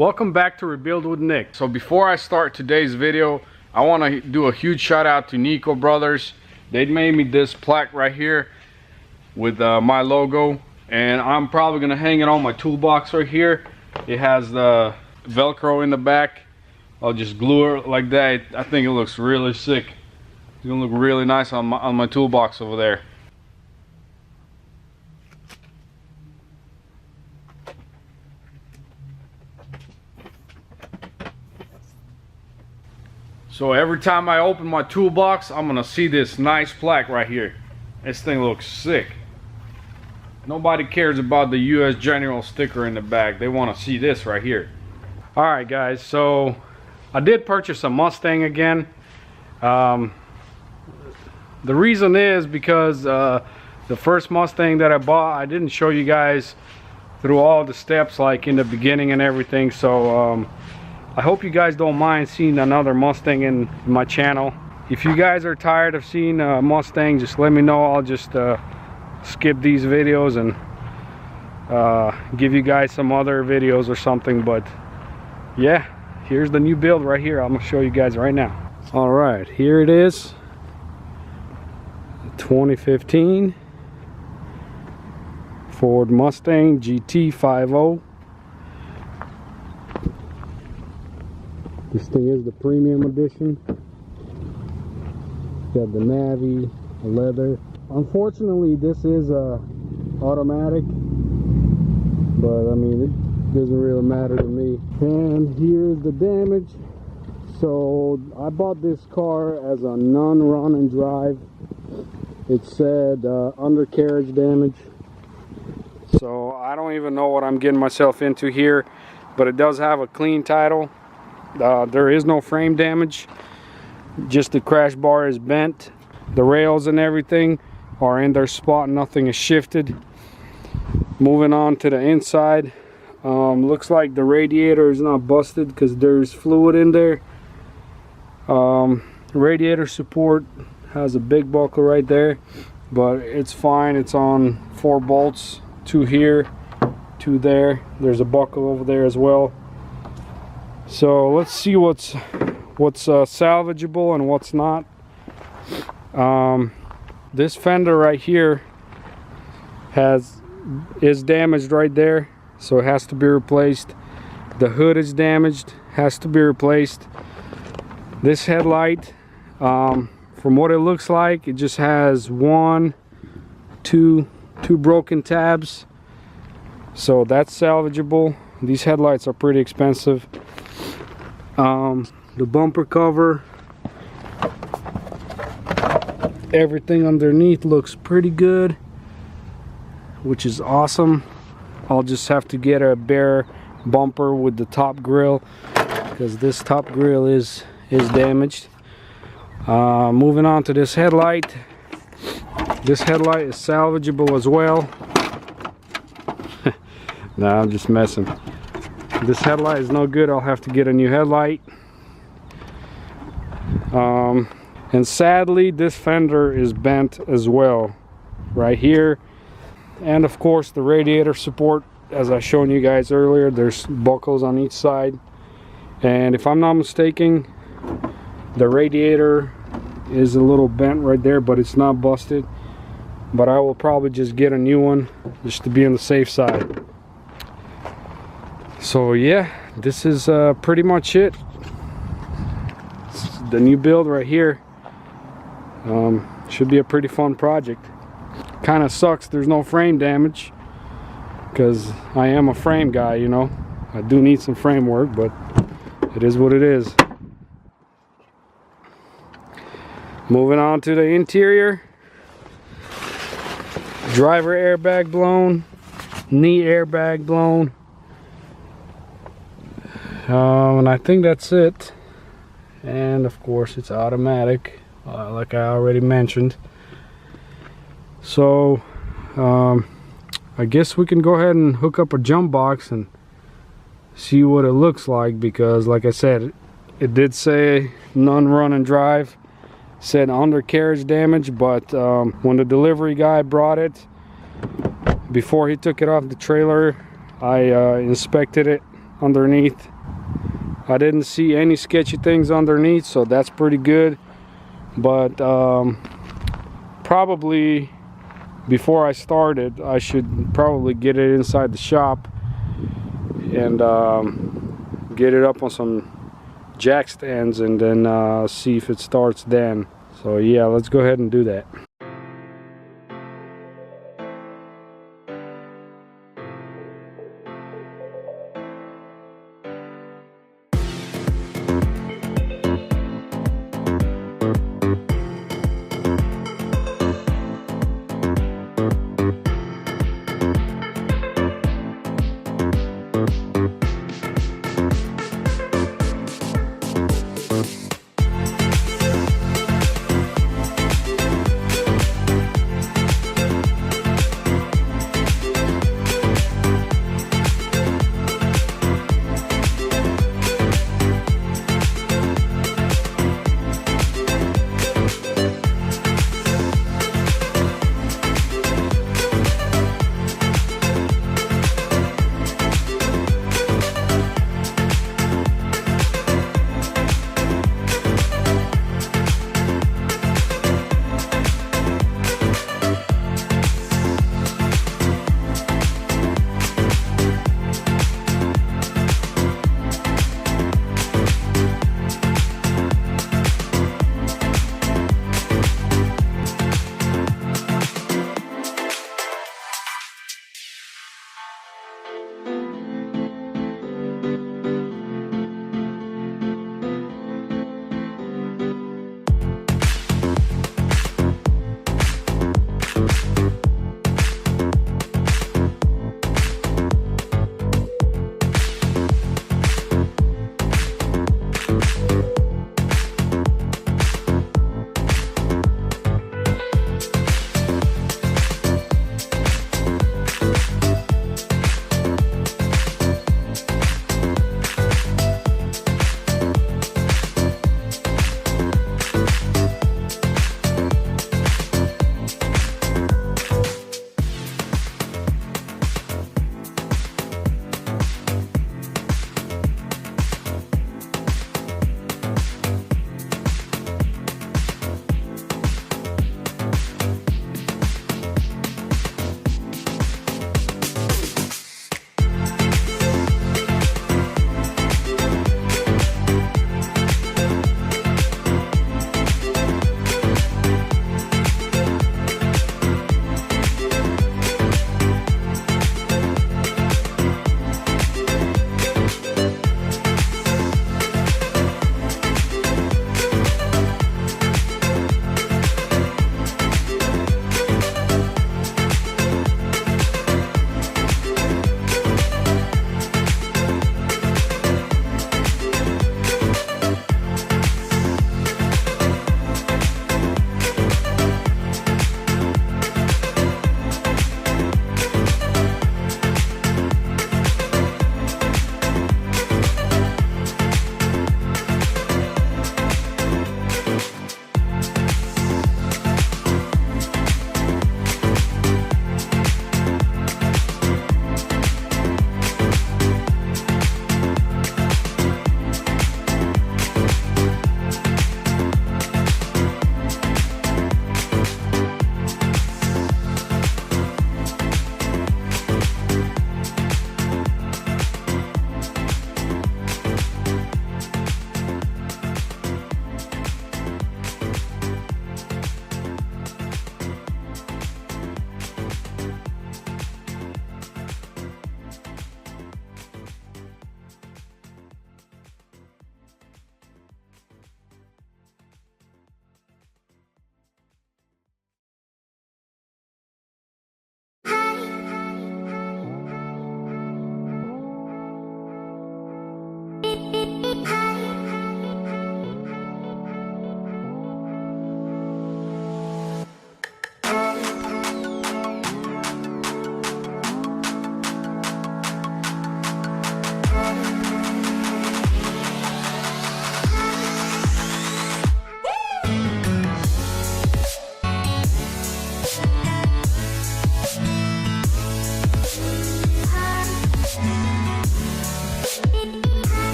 Welcome back to Rebuild with Nick. So before I start today's video, I want to do a huge shout out to Nico Brothers. They made me this plaque right here with my logo, and I'm probably gonna hang it on my toolbox right here. It has the Velcro in the back. I'll just glue it like that. I think it looks really sick. It's gonna look really nice on my toolbox over there. So every time I open my toolbox, I'm gonna see this nice plaque right here. This thing looks sick. Nobody cares about the US General sticker in the back. They want to see this right here. Alright guys, so I did purchase a Mustang again. The reason is because the first Mustang that I bought, I didn't show you guys through all the steps like in the beginning and everything. So I hope you guys don't mind seeing another Mustang in my channel. If you guys are tired of seeing a Mustang, just let me know. I'll just skip these videos and give you guys some other videos or something. But yeah, here's the new build right here. I'm gonna show you guys right now. All right, here it is. 2015 Ford Mustang GT50. This thing is the premium edition. Got the navy, the leather. Unfortunately, this is automatic, but I mean, it doesn't really matter to me. And here's the damage. So I bought this car as a non-run and drive. It said undercarriage damage. So I don't even know what I'm getting myself into here, but it does have a clean title. There is no frame damage, just the crash bar is bent. The rails and everything are in their spot, nothing is shifted. Moving on to the inside, looks like the radiator is not busted because there's fluid in there. Radiator support has a big buckle right there, but it's fine. It's on 4 bolts, 2 here, 2 there. There's a buckle over there as well. So let's see what's salvageable and what's not. This fender right here is damaged right there, so it has to be replaced. The hood is damaged, has to be replaced. This headlight, from what it looks like, it just has two broken tabs, so that's salvageable. These headlights are pretty expensive. The bumper cover, everything underneath looks pretty good, which is awesome. I'll just have to get a bare bumper with the top grill because this top grill is damaged. Moving on to this headlight. This headlight is salvageable as well. Nah, I'm just messing. This headlight is no good. I'll have to get a new headlight. And sadly, this fender is bent as well right here. And of course the radiator support, as I shown you guys earlier, there's buckles on each side. And if I'm not mistaken, the radiator is a little bent right there, but it's not busted. But I will probably just get a new one just to be on the safe side. So yeah, this is pretty much it. It's the new build right here. Should be a pretty fun project. Kind of sucks there's no frame damage, because I am a frame guy, you know. I do need some frame work, but it is what it is. Moving on to the interior. Driver airbag blown, knee airbag blown. And I think that's it. And of course it's automatic, like I already mentioned. So I guess we can go ahead and hook up a jump box and see what it looks like, because like I said, it did say non-run and drive, said undercarriage damage, but when the delivery guy brought it, before he took it off the trailer, I inspected it underneath. I didn't see any sketchy things underneath, so that's pretty good. But probably before I started, I should probably get it inside the shop and get it up on some jack stands, and then see if it starts then. So yeah, let's go ahead and do that.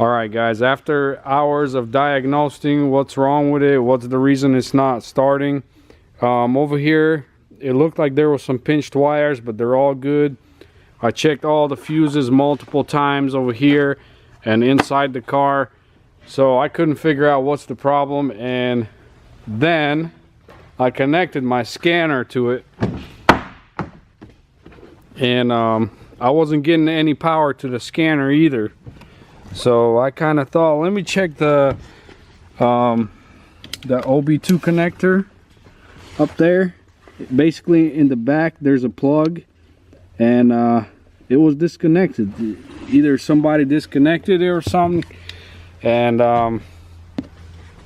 All right guys, after hours of diagnosing what's wrong with it, what's the reason it's not starting, over here it looked like there was some pinched wires, but they're all good. I checked all the fuses multiple times over here and inside the car, so I couldn't figure out what's the problem. And then I connected my scanner to it, and I wasn't getting any power to the scanner either. So I kind of thought, let me check the OB2 connector up there. Basically in the back there's a plug, and it was disconnected. Either somebody disconnected it or something. And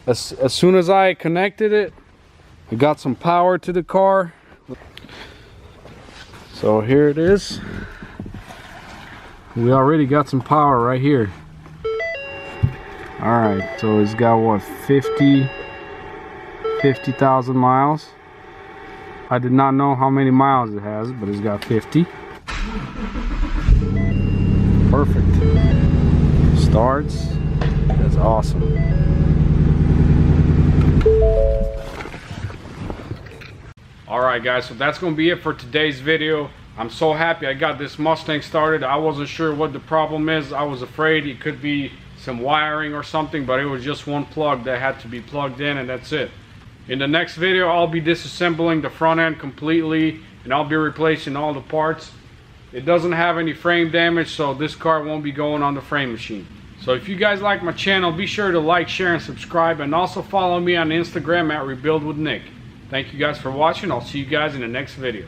as soon as I connected it, I got some power to the car. So here it is. We already got some power right here. Alright, so it's got what, 50,000 miles. I did not know how many miles it has, but it's got 50. Perfect. Starts. That's awesome. Alright guys, so that's going to be it for today's video. I'm so happy I got this Mustang started. I wasn't sure what the problem is. I was afraid it could be some wiring or something, but it was just one plug that had to be plugged in, and that's it. In the next video I'll be disassembling the front end completely, and I'll be replacing all the parts. It doesn't have any frame damage, so this car won't be going on the frame machine. So if you guys like my channel, be sure to like, share, and subscribe, and also follow me on Instagram at RebuildWithNick. Thank you guys for watching. I'll see you guys in the next video.